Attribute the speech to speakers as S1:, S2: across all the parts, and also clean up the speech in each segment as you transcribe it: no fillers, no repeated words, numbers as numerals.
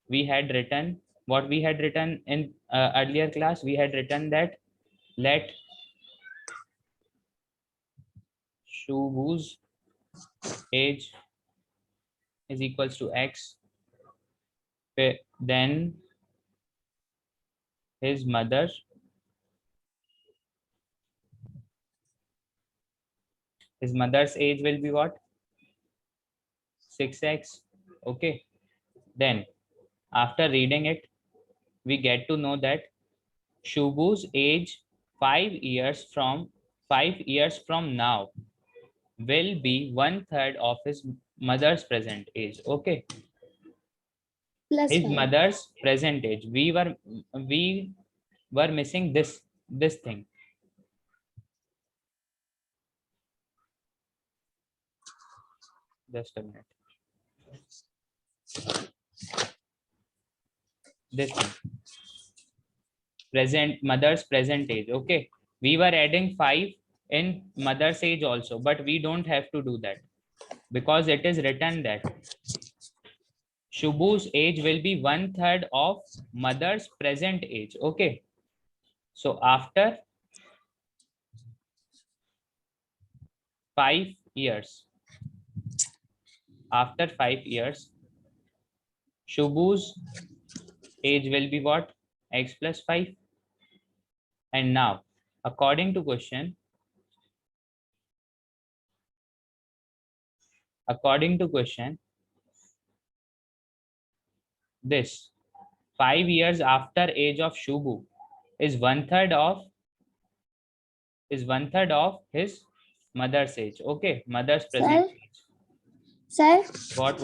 S1: we had written what we had written in earlier class. We had written that let Shubu's age is equals to x, then his mother's age will be what? 6x. Okay. Then after reading it, we get to know that Shubu's age 5 years from now will be 1/3 of his mother's present age. Okay.
S2: Plus
S1: His
S2: 5.
S1: mother's present age. We were missing this thing. Just a minute. This thing. Mother's present age. Okay. We were adding 5 in mother's age also, but we don't have to do that because it is written that Shubu's age will be 1/3 of mother's present age. Okay. So after 5 years, Shubu's age will be what? X plus 5. And now, according to question, this 5 years after age of Shubu is one third of his mother's age. Okay, mother's present age.
S2: Sir,
S1: What?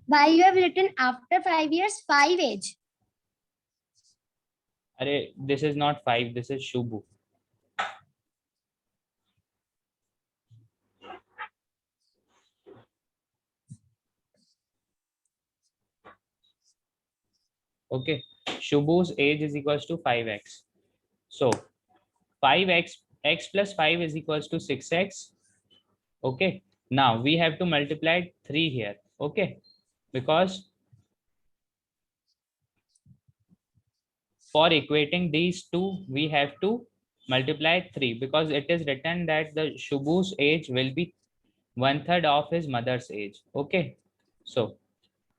S2: why you have written after 5 years 5 age?
S1: Arey, this is not 5, this is Shubu. Okay, Shubu's age is equals to 5x. So 5x, x plus 5 is equals to 6x. Okay, now we have to multiply 3 here. Okay, because for equating these two, we have to multiply 3 because it is written that the Shubu's age will be 1/3 of his mother's age. Okay, so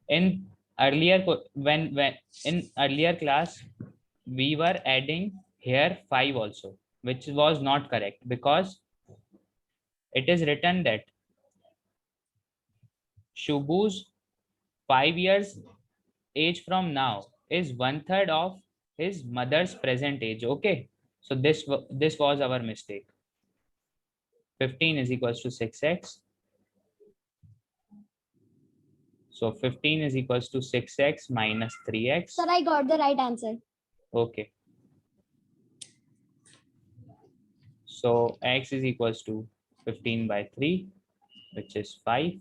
S1: in when in earlier class we were adding here 5 also, which was not correct because it is written that Shubu's 5 years age from now is 1/3 of his mother's present age. Okay, so this was our mistake. 15 is equals to 6x. So 15 is equals to 6x minus 3x.
S2: Sir, I got the right answer.
S1: Okay. So x is equals to 15 by 3, which is 5.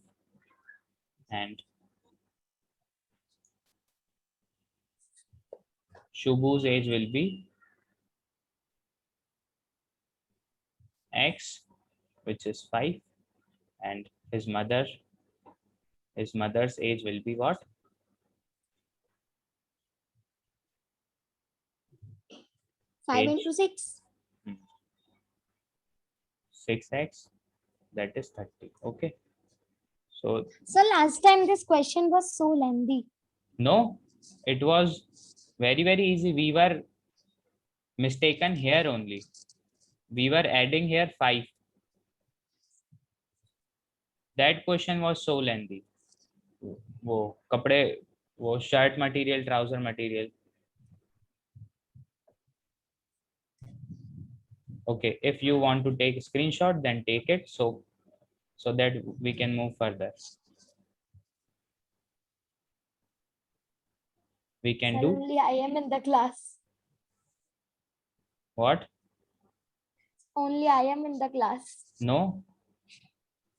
S1: And Shubu's age will be x, which is 5. And his mother's age will be what?
S2: 5 into 6.
S1: 6x, that is 30. Okay. So
S2: So last time this question was so lengthy.
S1: no, it was very, very easy. We were mistaken here only. We were adding here 5. That question was so lengthy. वो कपड़े, वो shirt material, trouser material. Okay, if you want to take a screenshot, then take it so that we can move further. We can do
S2: Only I am in the class.
S1: what?
S2: Only I am in the class.
S1: No,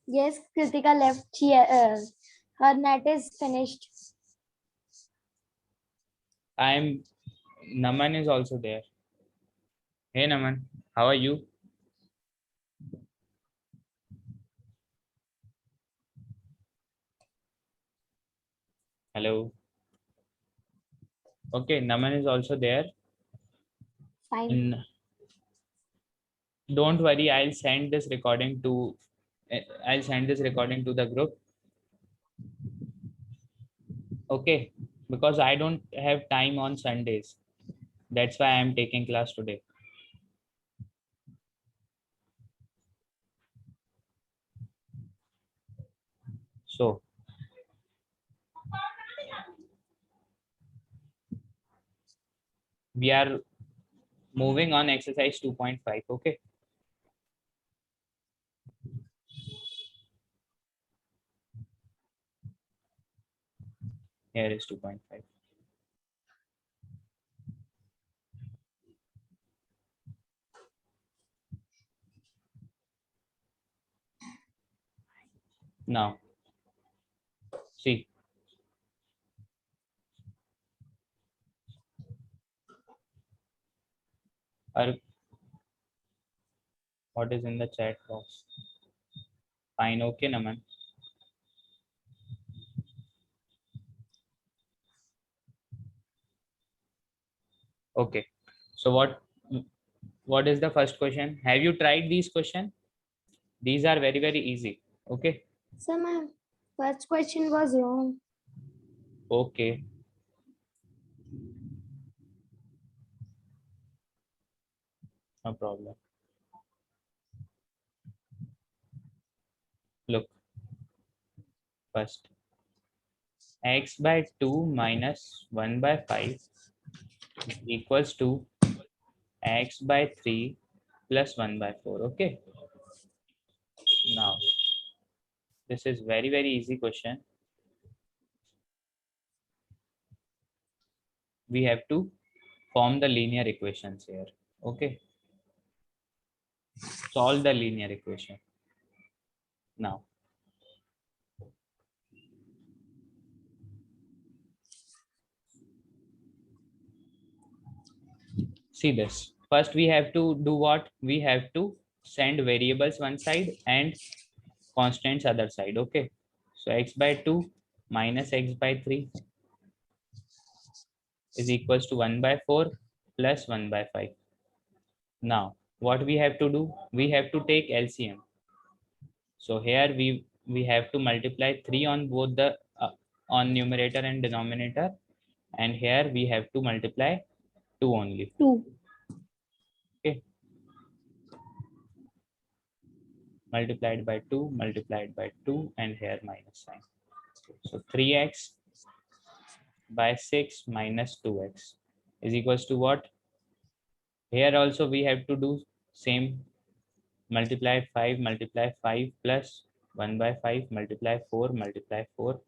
S2: Yes, Kritika left. Her net is finished.
S1: Naman is also there. Hey Naman, how are you? Hello. Okay, Naman is also there.
S2: Fine.
S1: Don't worry, I'll send this recording to the group. Okay, because I don't have time on Sundays. That's why I'm taking class today. So we are moving on exercise 2.5. Okay. Here is 2.5. Now, see, what is in the chat box? Fine, okay, Naman. Okay. So what is the first question? Have you tried these questions? These are very, very easy. Okay.
S2: Sir, my first question was wrong.
S1: Okay. No problem. Look, first x by 2 minus 1 by 5 equals to x by 3 plus 1 by 4. Okay. Now, this is very, very easy question. We have to form the linear equations here. Okay. Solve the linear equation. Now, see this. First, we have to do what? We have to send variables one side and constants other side. Okay. So x by 2 minus x by 3 is equals to 1 by 4 plus 1 by 5. Now, what we have to do? We have to take LCM. So here we have to multiply 3 on both the on numerator and denominator, and here we have to multiply 2 only.
S2: 2.
S1: Okay. Multiplied by 2, multiplied by 2, and here minus sign. So 3x by 6 minus 2x is equals to what? Here also we have to do same. Multiply 5 plus 1 by 5 multiply 4.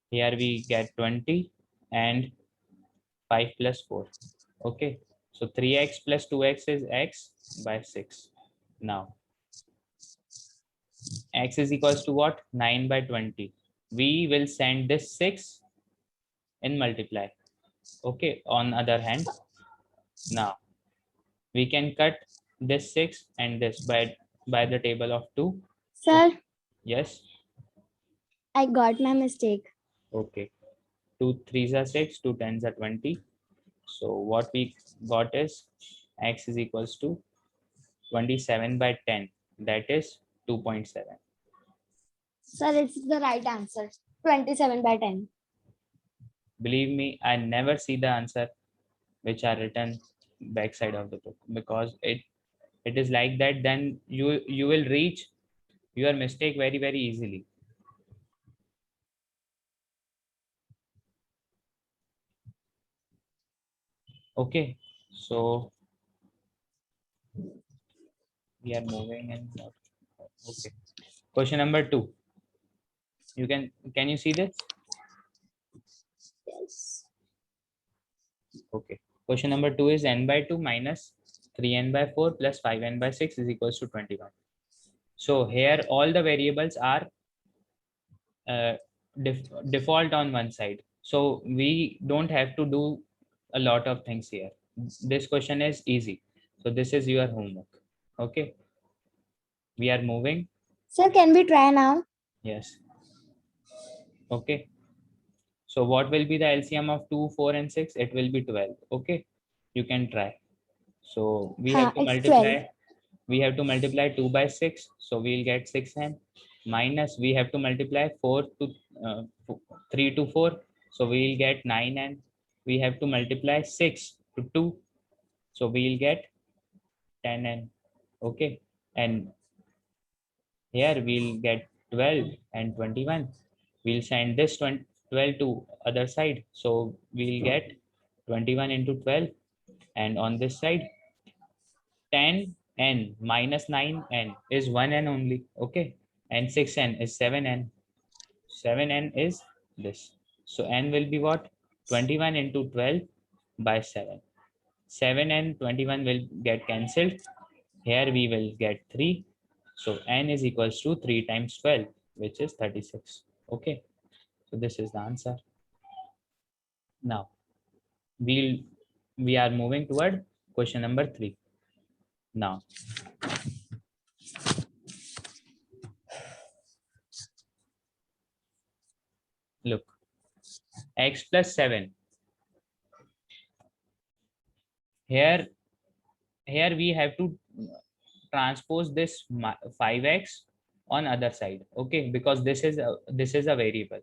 S1: Here we get 20 and 5 plus 4. Okay. So 3x plus 2x is x by 6. Now, x is equals to what? 9 by 20. We will send this 6 in multiply. Okay. On other hand, now we can cut this 6 and this by the table of 2.
S2: Sir,
S1: Yes.
S2: I got my mistake.
S1: Okay. 2 3s are 6, 2 10s are 20. So what we got is x is equals to 27 by 10. That is 2.7.
S2: Sir, it's the right answer. 27 by 10.
S1: Believe me, I never see the answer which are written backside of the book, because it is like that. Then you will reach your mistake very, very easily. Okay. So we are moving and okay. Question number 2. Can you see this?
S2: Yes.
S1: Okay. Question number 2 is n by 2 minus 3n by 4 plus 5n by 6 is equals to 21. So here all the variables are uh, default on one side. So we don't have to do a lot of things here. This question is easy. So this is your homework. Okay. We are moving.
S2: Sir, can we try now?
S1: Yes. Okay. So what will be the LCM of 2, 4 and 6? It will be 12. Okay, you can try. So we have to
S2: it's
S1: multiply
S2: 12.
S1: 2 by 6, so we'll get 6n, minus we have to multiply 4 to 3 to 4, so we'll get 9n. We have to multiply 6 to 2, so we'll get 10n. Okay, and here we'll get 12 and 21. We'll send this 12 to other side, so we'll get 21 into 12, and on this side 10n minus 9n is 1n only. Okay, and 6n is 7n. 7n is this. So n will be what? 21 into 12 by 7. 7 and 21 will get cancelled. Here we will get 3. So n is equals to 3 times 12, which is 36. Okay, so this is the answer. Now we are moving toward question number 3. Now look, x plus 7. Here we have to transpose this 5x on other side. Okay, because this is a variable.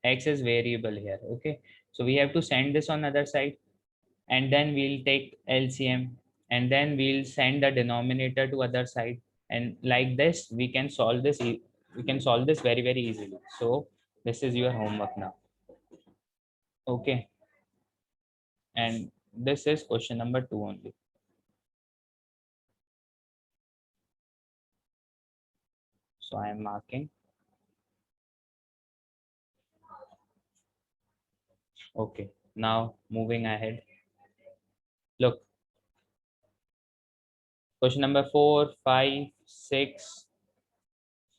S1: X is variable here. Okay, so we have to send this on other side, and then we'll take LCM, and then we'll send the denominator to other side, and like this we can solve this. We can solve this very easily. So this is your homework now. Okay, and this is question number 2 only. So I am marking. Okay, now moving ahead. Look, question number 4, 5, 6,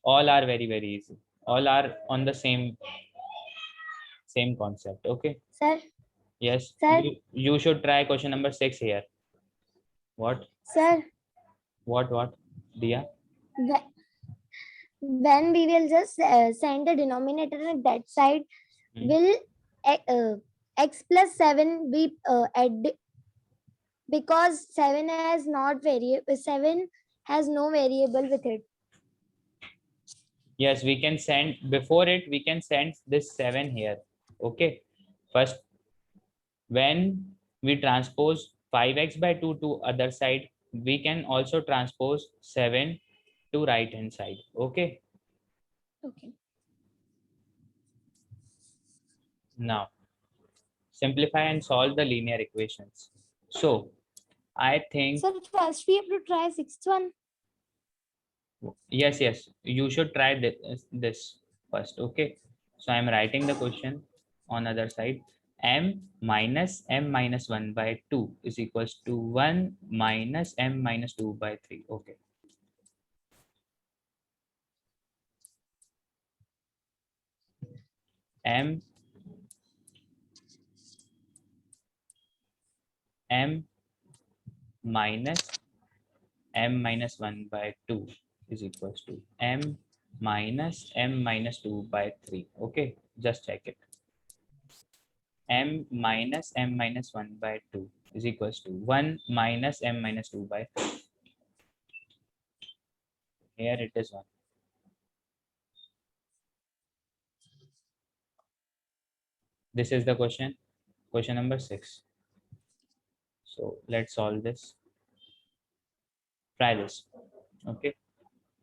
S1: all are very easy. All are on the same concept. Okay.
S2: Sir,
S1: Yes.
S2: sir,
S1: You should try question number 6 here. What?
S2: sir,
S1: What? Dia?
S2: wh- when we will just send the denominator on that side, will x plus 7 be add, because 7 has not variable, 7 has no variable with it.
S1: Yes, we can send before it. We can send this 7 here. Okay. First, when we transpose 5x by 2 to other side, we can also transpose 7 to right hand side. Okay.
S2: Okay.
S1: Now simplify and solve the linear equations. So I think
S2: So first we have to try sixth one.
S1: yes, you should try this first. Okay, so I'm writing the question on other side. M minus m minus 1 by 2 is equals to 1 minus m minus 2 by 3. Okay, m minus m minus 1 by 2 is equals to m minus m minus 2 by 3. Okay, just check it. M minus m minus 1 by 2 is equals to 1 minus m minus 2 by 3. Here it is 1. This is the question number 6. So let's solve this. Try this. Okay,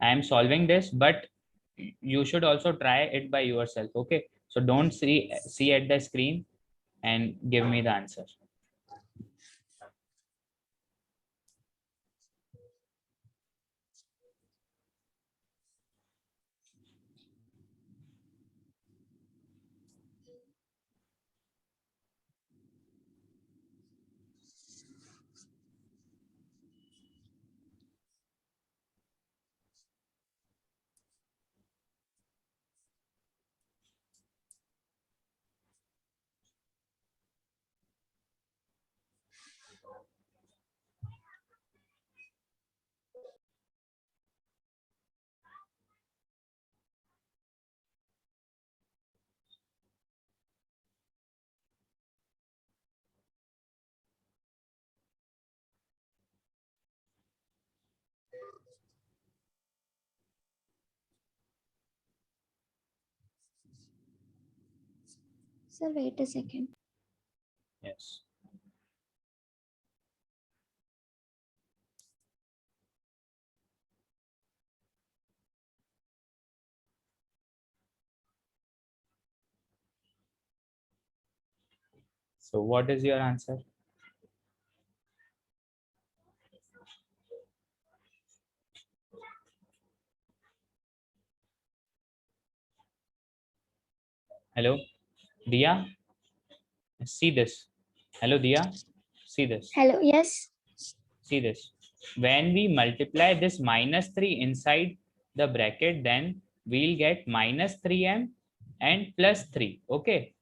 S1: I am solving this, but you should also try it by yourself. Okay, so don't see at the screen and give me the answer.
S2: Sir, wait a second.
S1: Yes. So what is your answer? Hello, Dia, see this. Hello, Dia, see this.
S2: Hello, yes.
S1: See this. When we multiply this minus 3 inside the bracket, then we'll get minus 3m and plus 3. Okay.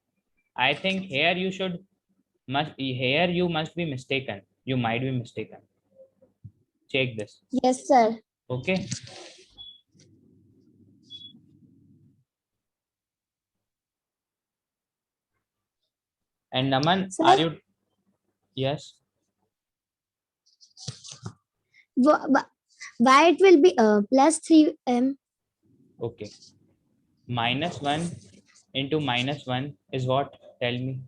S1: I think here you must be mistaken. You might be mistaken. Check this.
S2: Yes, sir.
S1: Okay. And Naman,
S2: Sir,
S1: are you? Yes.
S2: why it will be plus 3m?
S1: Okay. Minus 1 into minus 1 is what? Tell me.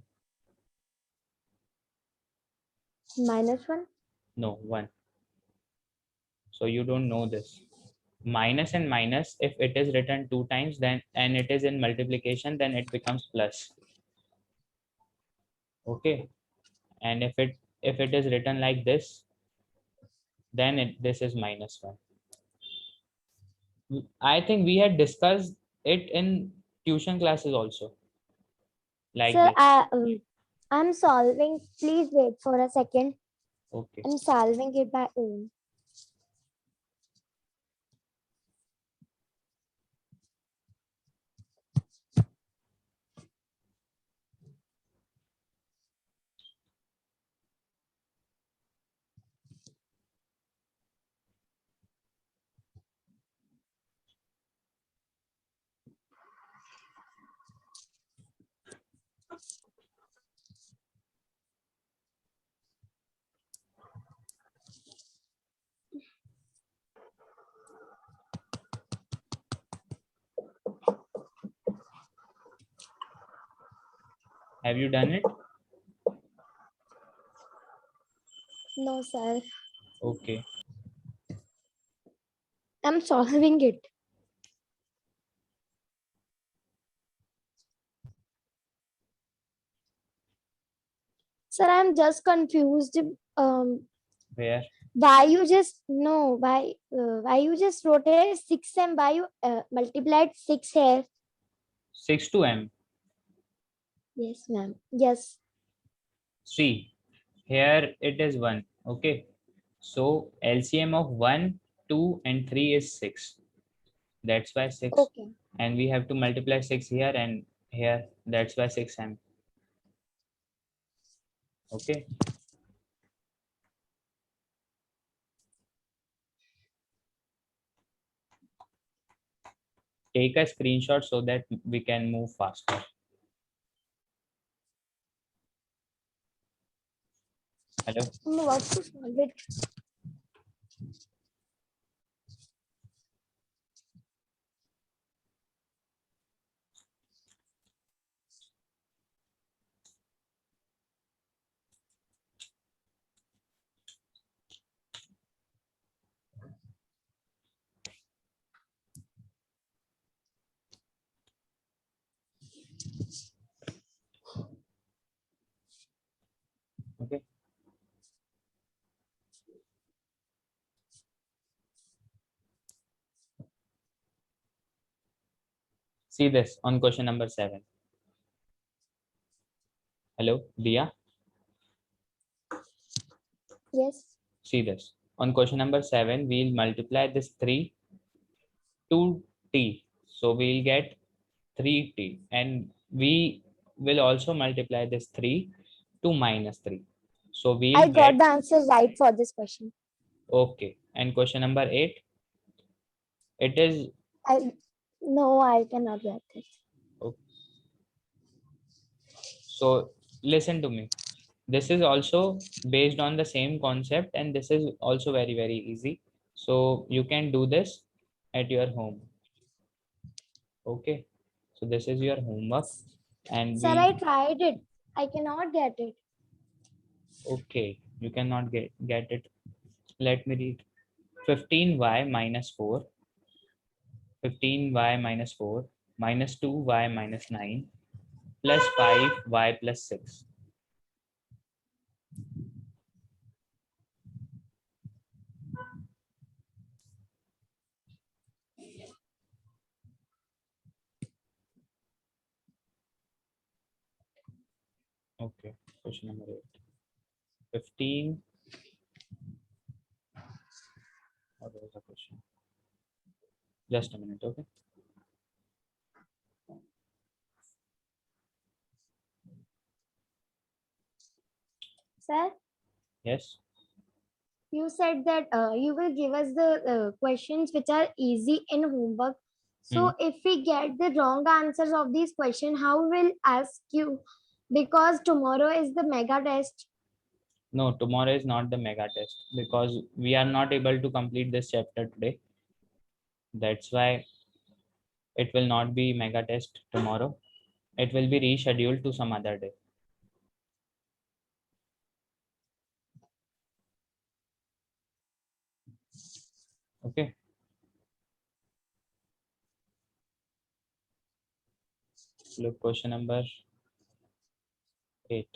S2: Minus 1.
S1: No, 1. So you don't know this. Minus and minus, if it is written 2 times, then and it is in multiplication, then it becomes plus. Okay. And if it is written like this, then this is minus 1. I think we had discussed it in tuition classes also, like
S2: Sir,
S1: this.
S2: I'm solving. Please wait for a second.
S1: Okay.
S2: I'm solving it by own.
S1: Have you done it?
S2: No, sir.
S1: Okay.
S2: I'm solving it. Sir, I'm just confused.
S1: Where?
S2: Why you just no? Why you just wrote here 6m? Why you multiplied 6 here?
S1: 6 to m.
S2: Yes, ma'am. Yes.
S1: See, here it is 1. Okay. So LCM of 1, 2, and 3 is 6. That's why 6.
S2: Okay.
S1: And we have to multiply 6 here and here. That's why 6m. Okay. Take a screenshot so that we can move faster. Hello.
S2: No, what to solve it?
S1: Okay. See this on question number 7. Hello, Dia.
S2: Yes.
S1: See this. On question number 7, we'll multiply this 3 to t. So we'll get 3t. And we will also multiply this 3 to minus 3. So
S2: I
S1: we'll
S2: got
S1: get,
S2: the answer right for this question.
S1: okay. And question number 8, it is,
S2: No, I cannot get it.
S1: okay. So listen to me. This is also based on the same concept, and this is also very, very easy. So you can do this at your home. Okay. So this is your homework. And
S2: Sir,
S1: we,
S2: I tried it. I cannot get it.
S1: okay, you cannot get it. Let me read. 15y minus 4, 15y minus 4 minus 2y minus 9 plus 5y plus 6. Okay, question number 8. 15. What was the question? Just a minute, okay?
S2: Sir,
S1: Yes.
S2: you said that you will give us the questions which are easy in homework. So if we get the wrong answers of these questions, how will ask you? Because tomorrow is the mega test.
S1: No, tomorrow is not the mega test because we are not able to complete this chapter today. That's why it will not be mega test tomorrow. It will be rescheduled to some other day. Okay. Look, question number 8.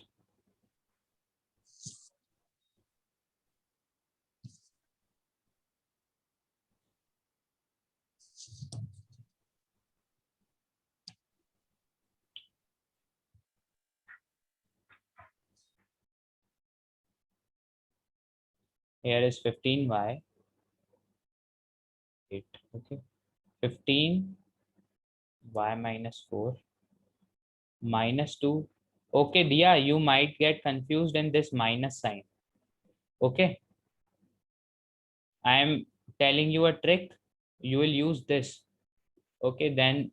S1: Here is 15y 8. Okay. 15y minus 4 minus 2. Okay, Dia, you might get confused in this minus sign. Okay. I am telling you a trick. You will use this. Okay, then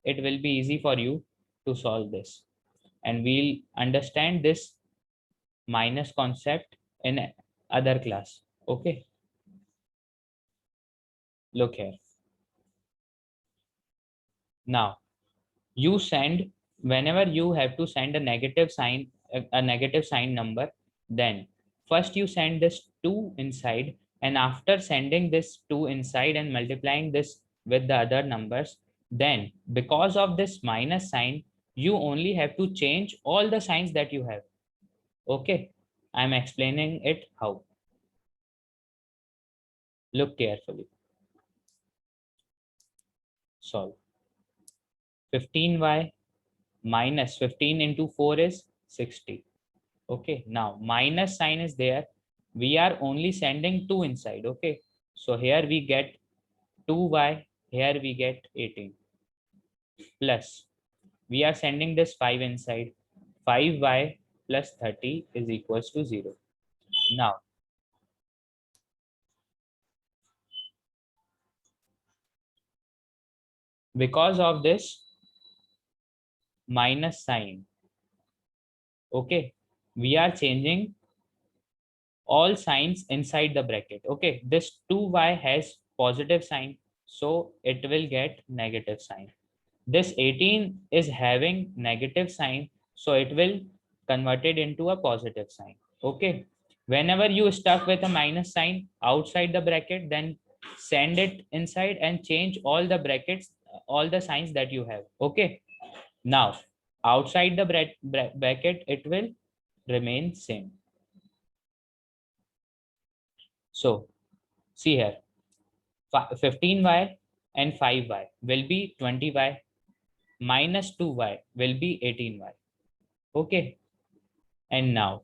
S1: it will be easy for you to solve this. And we'll understand this minus concept in other class. Okay. Look here. Now, you send, whenever you have to send a negative sign, a negative sign number, then first you send this 2 inside, and after sending this 2 inside and multiplying this with the other numbers, then because of this minus sign, you only have to change all the signs that you have. Okay, I'm explaining it how. Look carefully. Solve. 15y minus 15 into 4 is 60. Okay, now minus sign is there. We are only sending 2 inside. Okay, so here we get 2y, here we get 18 plus we are sending this 5 inside. 5y plus 30 is equals to 0. Now, because of this minus sign, okay, we are changing all signs inside the bracket. Okay, this 2y has positive sign, so it will get negative sign. This 18 is having negative sign, so it will convert it into a positive sign. Okay, whenever you stuck with a minus sign outside the bracket, then send it inside and change all the brackets, all the signs that you have. Okay, now outside the bracket it will remain same. So see here, 15y and 5y will be 20y, minus 2y will be 18y. Okay, and now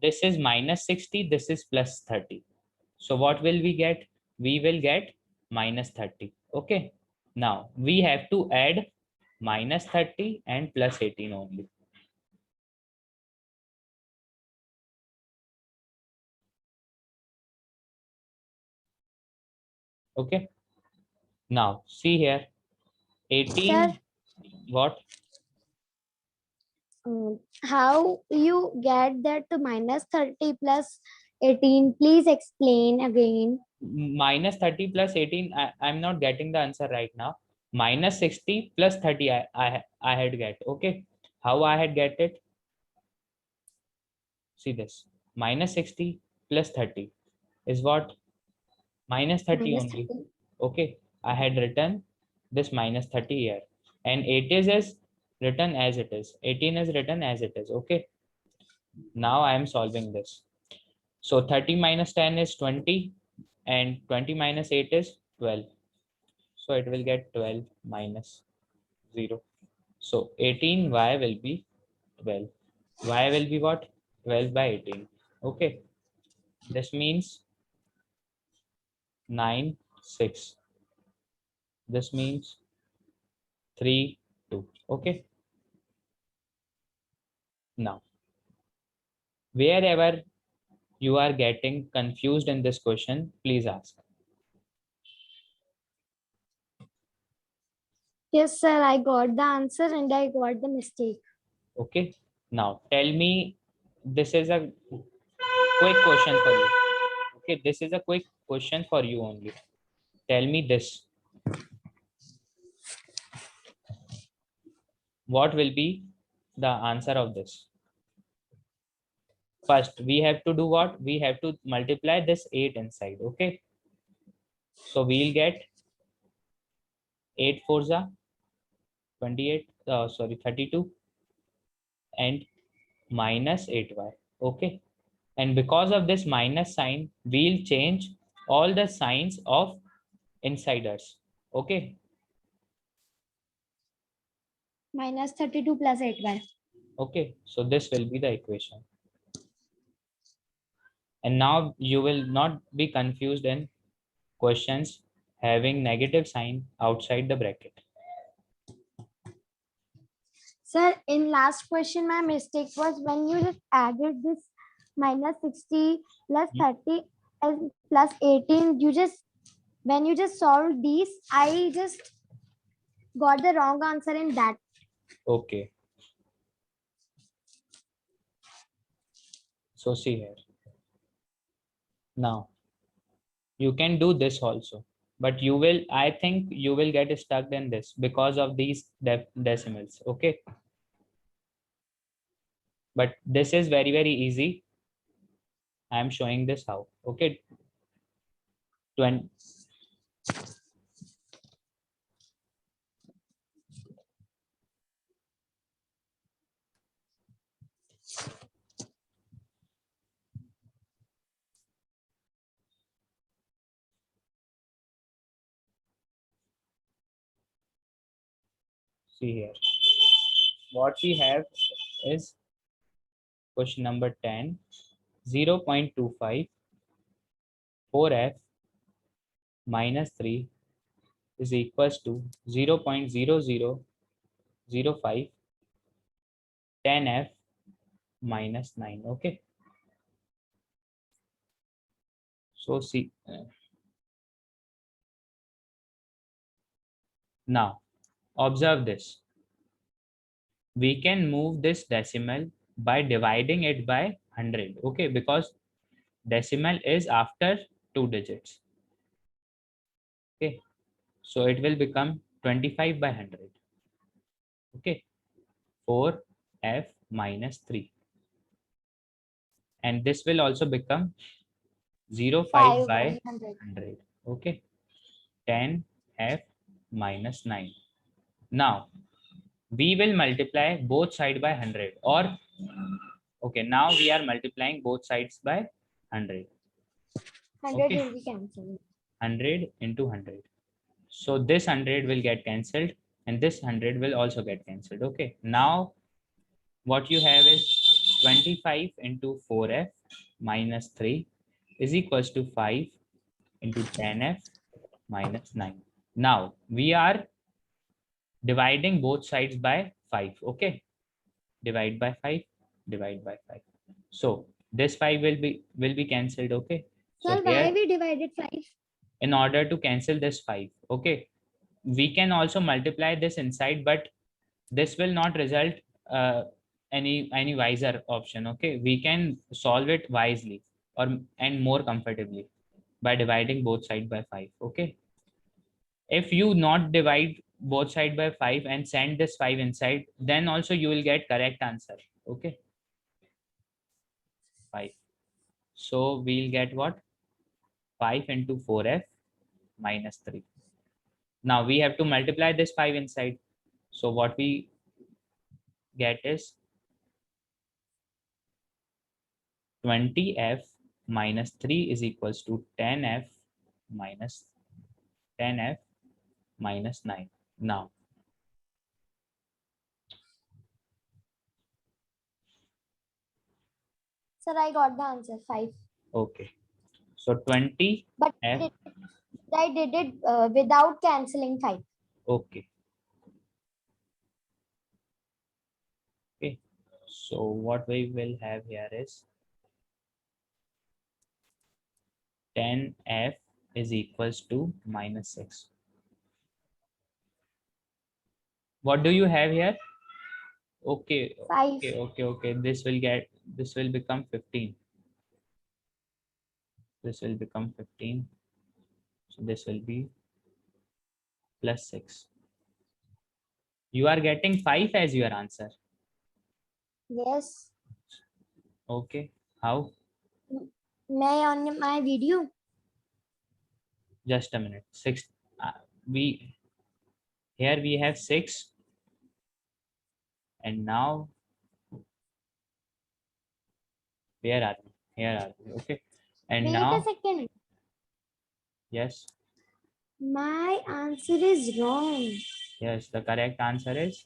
S1: this is minus 60, this is plus 30. So what will we get? We will get minus 30. Okay, now we have to add minus 30 and plus 18 only. Okay, now see here, 18.
S2: Sir,
S1: What?
S2: how you get that to minus 30 plus 18? Please explain again.
S1: Minus 30 plus 18, I'm not getting the answer right now. minus 60 plus 30 I had get. Okay, how I had get it? See this, minus 60 plus 30 is what? Minus 30
S2: minus
S1: only.
S2: 30.
S1: Okay, I had written this minus 30 here, and 80 is written as it is, 18 is written as it is. Okay, now I am solving this. So 30 minus 10 is 20, and 20 minus 8 is 12. So it will get 12 minus 0. So 18y will be 12. Y will be what? 12 by 18. Okay, this means 9, 6. This means 3, 2. Okay, now wherever you are getting confused in this question, please ask.
S2: Yes, sir. I got the answer and I got the mistake.
S1: Okay, now tell me, this is a quick question for you. Okay, this is a quick question for you only. Tell me this. What will be the answer of this? First, we have to do what? We have to multiply this 8 inside. Okay, so we'll get 8 4s are 28, sorry, 32, and minus 8y. Okay, and because of this minus sign, we'll change all the signs of insiders. Okay,
S2: Minus 32 plus 8y.
S1: okay, so this will be the equation. And now you will not be confused in questions having negative sign outside the bracket.
S2: Sir, in last question, my mistake was when you just added this minus 60 plus 30 and plus 18, when you just solved these, I just got the wrong answer in that.
S1: Okay, so see here. Now you can do this also, but you will, I think you will get stuck in this because of these decimals. Okay, but this is very, very easy. I am showing this how. Okay, 20. See here, what we have is question number 10, 0.25 4f minus 3 is equals to 0.0005 10f minus 9. Okay, so see, now observe this. We can move this decimal by dividing it by 100. Okay, because decimal is after 2 digits. Okay, so it will become 25 by 100. Okay, 4f minus 3, and this will also become 0.5
S2: 5
S1: by
S2: 100.
S1: 100. Okay, 10f minus 9. Now we will multiply both side by 100, or okay, now we are multiplying both sides by 100.
S2: 100
S1: Okay,
S2: will be cancelled.
S1: 100 into 100. So this 100 will get cancelled, and this 100 will also get cancelled. Okay, now what you have is 25 into 4f minus 3 is equals to 5 into 10f minus 9. Now we are dividing both sides by 5. Okay, divide by 5, divide by 5. So this 5 will be cancelled. Okay, so
S2: Sir, why
S1: here,
S2: we divided 5?
S1: in order to cancel this 5, okay, we can also multiply this inside, but this will not result uh, any wiser option. Okay, we can solve it wisely or and more comfortably by dividing both side by 5. Okay, if you not divide both side by 5 and send this 5 inside, then also you will get correct answer. Okay, 5. So we'll get what? 5 into 4f minus 3. Now we have to multiply this 5 inside. So what we get is 20f minus 3 is equals to 10f minus 10f minus 9. Now,
S2: Sir, I got the answer 5.
S1: okay. So 20
S2: But
S1: f,
S2: I did it without cancelling 5.
S1: okay. Okay. So what we will have here is 10f is equals to minus 6. What do you have here? Okay,
S2: 5.
S1: okay. This will become 15. This will become 15. So this will be plus 6. You are getting 5 as your answer.
S2: Yes.
S1: Okay. How?
S2: May on my video.
S1: Just a minute. 6. We here we have 6, and now where are we? Here are we. Okay. And
S2: Wait a
S1: now,
S2: second.
S1: yes,
S2: My answer is wrong.
S1: yes, the correct answer is